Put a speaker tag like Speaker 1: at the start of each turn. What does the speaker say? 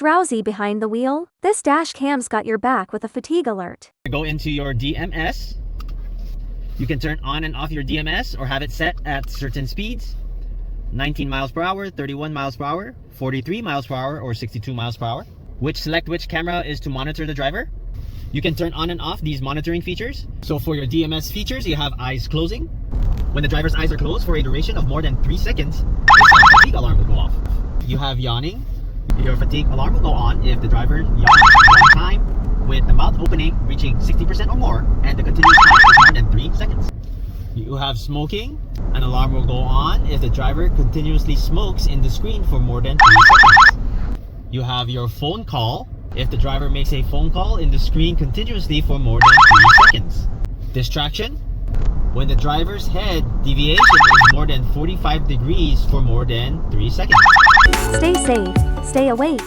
Speaker 1: Drowsy behind the wheel? This dash cam's got your back with a fatigue alert.
Speaker 2: Go into your DMS. You can turn on and off your DMS or have it set at certain speeds. 19 miles per hour, 31 miles per hour, 43 miles per hour, or 62 miles per hour. Select which camera is to monitor the driver. You can turn on and off these monitoring features. So for your DMS features, you have eyes closing. When the driver's eyes are closed for a duration of more than 3 seconds, the fatigue alarm will go off. You have yawning. Your fatigue alarm will go on if the driver yawns one time with the mouth opening reaching 60% or more and the continuous time is more than 3 seconds. You have smoking. An alarm will go on if the driver continuously smokes in the screen for more than 3 seconds. You have your phone call. If the driver makes a phone call in the screen continuously for more than 3 seconds. Distraction. When the driver's head deviation is more than 45 degrees for more than 3 seconds.
Speaker 1: Stay safe, stay awake.